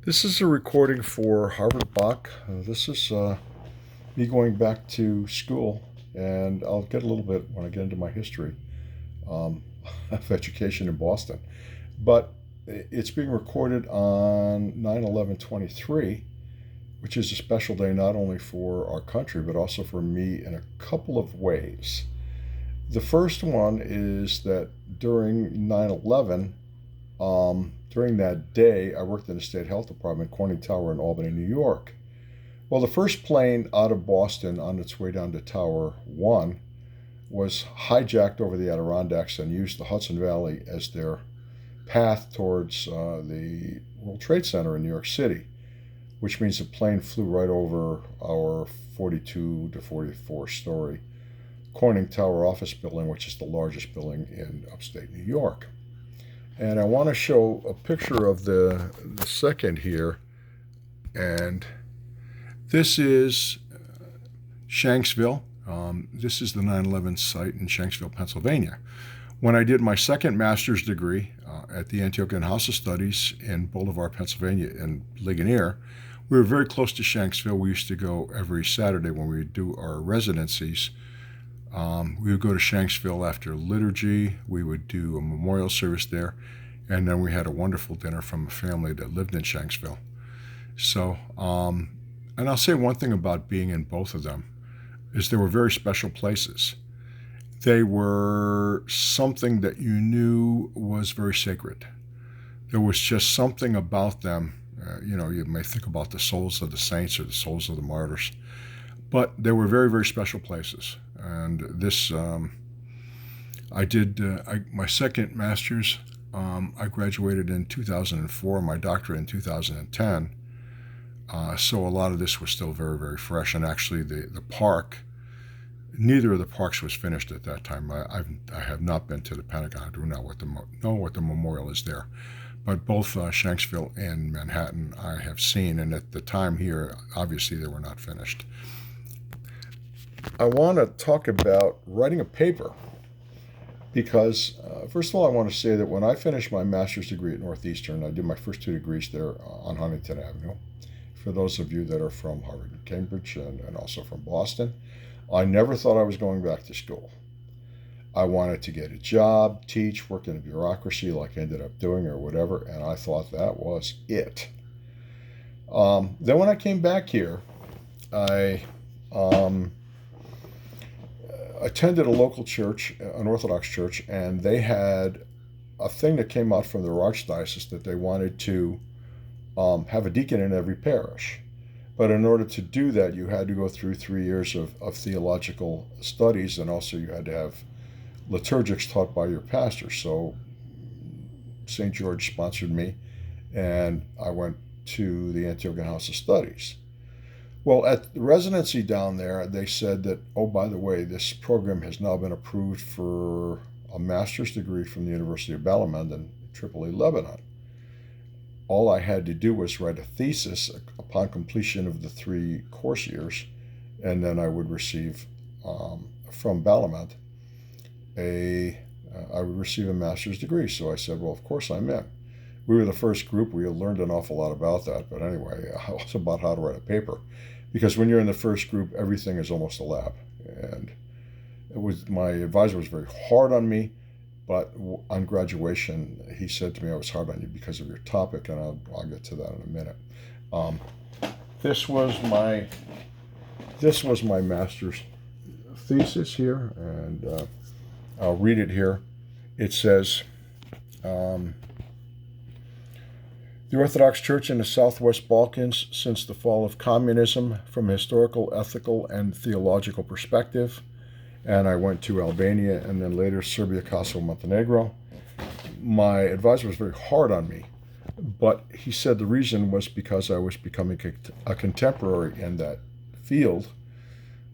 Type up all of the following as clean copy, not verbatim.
This is a recording for Harvard Bok. This is me going back to school, and I'll get a little bit when I get into my history um, of education in Boston. But it's being recorded on 9/11/23, which is a special day not only for our country, but also for me in a couple of ways. The first one is that during 9/11, during that day, I worked in the state health department, Corning Tower in Albany, New York. Well, the first plane out of Boston on its way down to Tower 1 was hijacked over the Adirondacks and used the Hudson Valley as their path towards the World Trade Center in New York City, which means the plane flew right over our 42 to 44 story Corning Tower office building, which is the largest building in upstate New York. And I want to show a picture of the second here. And this is Shanksville. This is the 9/11 site in Shanksville, Pennsylvania. When I did my second master's degree at the Antiochian House of Studies in Bolivar, Pennsylvania, in Ligonier, we were very close to Shanksville. We used to go every Saturday when we would do our residencies. We would go to Shanksville after liturgy. We would do a memorial service there, and then we had a wonderful dinner from a family that lived in Shanksville. So, and I'll say one thing about being in both of them is they were very special places. They were something that you knew was very sacred. There was just something about them. You may think about the souls of the saints or the souls of the martyrs, but they were very, very special places. And this, I did my second master's. I graduated in 2004, my doctorate in 2010. So a lot of this was still very, very fresh. And actually, the park, neither of the parks was finished at that time. I have not been to the Pentagon. I do not know what the memorial is there. But both Shanksville and Manhattan I have seen. And at the time here, obviously, they were not finished. I want to talk about writing a paper because, first of all, I want to say that when I finished my master's degree at Northeastern, I did my first two degrees there on Huntington Avenue. For those of you that are from Harvard and Cambridge and also from Boston, I never thought I was going back to school. I wanted to get a job, teach, work in a bureaucracy like I ended up doing or whatever, and I thought that was it. Then when I came back here, I attended a local church, an Orthodox church, and they had a thing that came out from their archdiocese that they wanted to have a deacon in every parish. But in order to do that, you had to go through 3 years of theological studies, and also you had to have liturgics taught by your pastor. So St. George sponsored me, and I went to the Antiochian House of Studies. Well, at the residency down there, they said that, oh, by the way, this program has now been approved for a master's degree from the University of Balaman in Tripoli, Lebanon. All I had to do was write a thesis upon completion of the 3 course years, and then I would receive from Balaman I would receive a master's degree. So I said, well, of course I'm in. We were the first group. We learned an awful lot about that. But anyway, also about how to write a paper. Because when you're in the first group, everything is almost a lab. And my advisor was very hard on me. But on graduation, he said to me, I was hard on you because of your topic. And I'll get to that in a minute. This was my master's thesis here. And I'll read it here. It says, the Orthodox Church in the Southwest Balkans since the fall of communism from a historical, ethical, and theological perspective. And I went to Albania and then later Serbia, Kosovo, Montenegro. My advisor was very hard on me, but he said the reason was because I was becoming a contemporary in that field,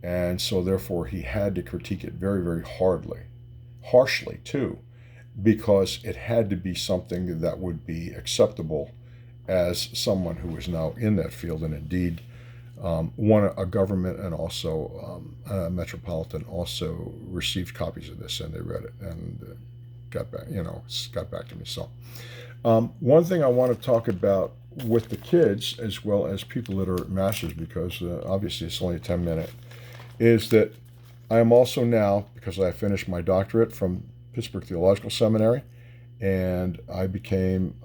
and so therefore he had to critique it very, very harshly too, because it had to be something that would be acceptable as someone who is now in that field. And indeed, a government and also a metropolitan also received copies of this, and they read it and got back to me. So one thing I want to talk about with the kids as well as people that are at masters, because obviously it's only a 10-minute, is that I am also now, because I finished my doctorate from Pittsburgh Theological Seminary, and I became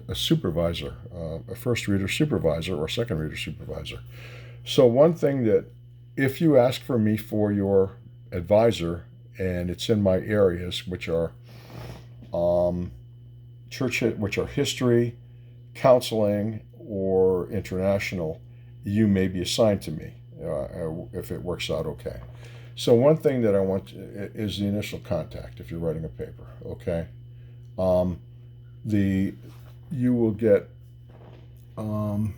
a supervisor, a first reader supervisor or second reader supervisor. So one thing that, if you ask for me for your advisor, and it's in my areas, which are which are history, counseling, or international, you may be assigned to me if it works out okay. So one thing that I want is the initial contact if you're writing a paper, okay? You will get, and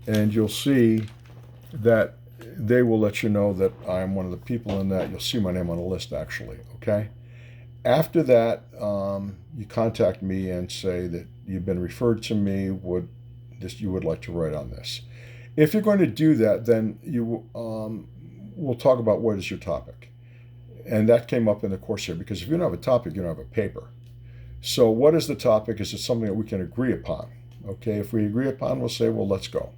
you'll see that they will let you know that I'm one of the people in that. You'll see my name on the list, actually, okay? After that, you contact me and say that you've been referred to me, you would like to write on this. If you're going to do that, then we'll talk about what is your topic. And that came up in the course here, because if you don't have a topic, you don't have a paper. So what is the topic? Is it something that we can agree upon? Okay, if we agree upon, we'll say, well, let's go.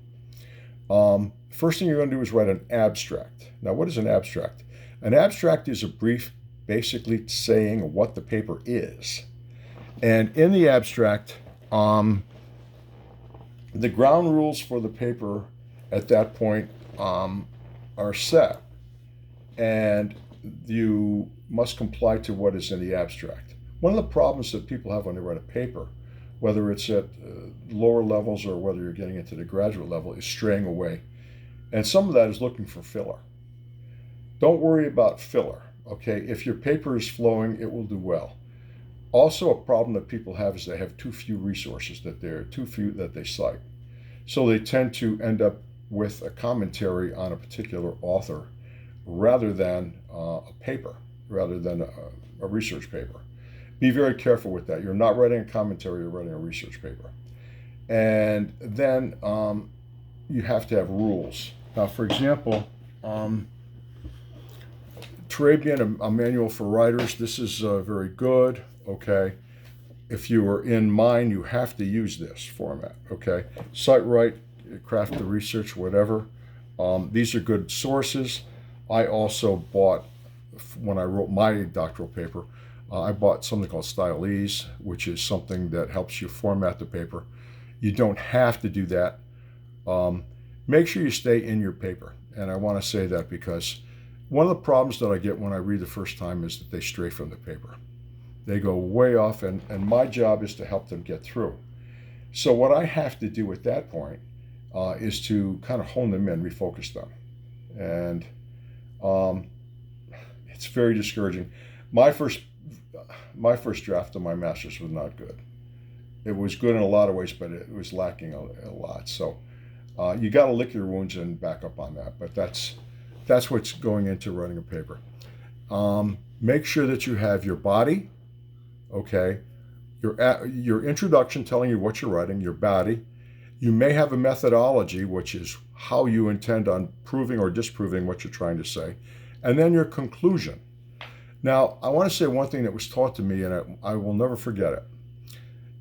First thing you're going to do is write an abstract. Now, what is an abstract? An abstract is a brief basically saying what the paper is. And in the abstract, the ground rules for the paper at that point are set. And you must comply to what is in the abstract. One of the problems that people have when they write a paper, whether it's at lower levels or whether you're getting into the graduate level, is straying away. And some of that is looking for filler. Don't worry about filler, okay? If your paper is flowing, it will do well. Also, a problem that people have is they have too few resources, that they cite. So they tend to end up with a commentary on a particular author rather than a paper, rather than a research paper. Be very careful with that. You're not writing a commentary, you're writing a research paper. And then you have to have rules. Now, for example, Turabian, a manual for writers, this is very good, okay? If you are in mine, you have to use this format, okay? Cite right, craft the research, whatever. These are good sources. I also bought, when I wrote my doctoral paper, I bought something called Stylese, which is something that helps you format the paper. You don't have to do that. Make sure you stay in your paper. And I want to say that because one of the problems that I get when I read the first time is that they stray from the paper. They go way off, and my job is to help them get through. So what I have to do at that point is to kind of hone them in, refocus them. And it's very discouraging. My first draft of my master's was not good. It was good in a lot of ways, but it was lacking a lot. So you got to lick your wounds and back up on that. But that's what's going into writing a paper. Make sure that you have your body, okay, your introduction telling you what you're writing, your body. You may have a methodology, which is how you intend on proving or disproving what you're trying to say, and then your conclusion. Now, I want to say one thing that was taught to me, and I will never forget it.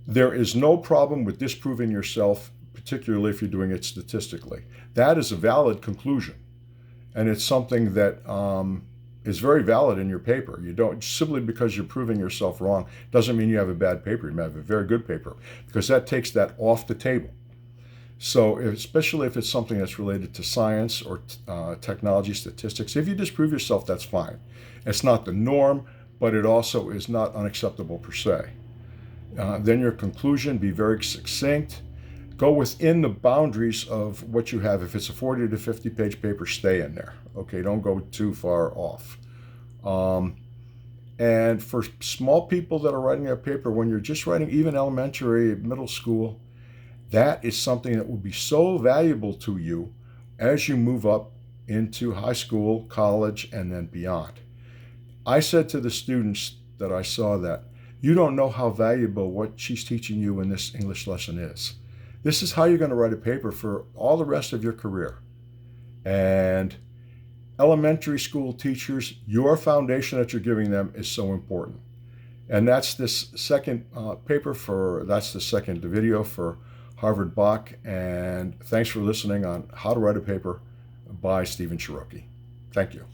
There is no problem with disproving yourself, particularly if you're doing it statistically. That is a valid conclusion, and it's something that is very valid in your paper. You don't, simply because you're proving yourself wrong doesn't mean you have a bad paper. You may have a very good paper, because that takes that off the table. So especially if it's something that's related to science or technology, statistics, if you disprove yourself, that's fine. It's not the norm, but it also is not unacceptable per se. Then your conclusion, be very succinct. Go within the boundaries of what you have. If it's a 40 to 50 page paper, stay in there. Okay, don't go too far off. And for small people that are writing a paper, when you're just writing even elementary, middle school, that is something that will be so valuable to you as you move up into high school, college, and then beyond. I said to the students that I saw that, you don't know how valuable what she's teaching you in this English lesson is. This is how you're going to write a paper for all the rest of your career. And elementary school teachers, your foundation that you're giving them is so important. And that's this second that's the second video for Harvard Bok, and thanks for listening on How to Write a Paper by Stephen Sherokey. Thank you.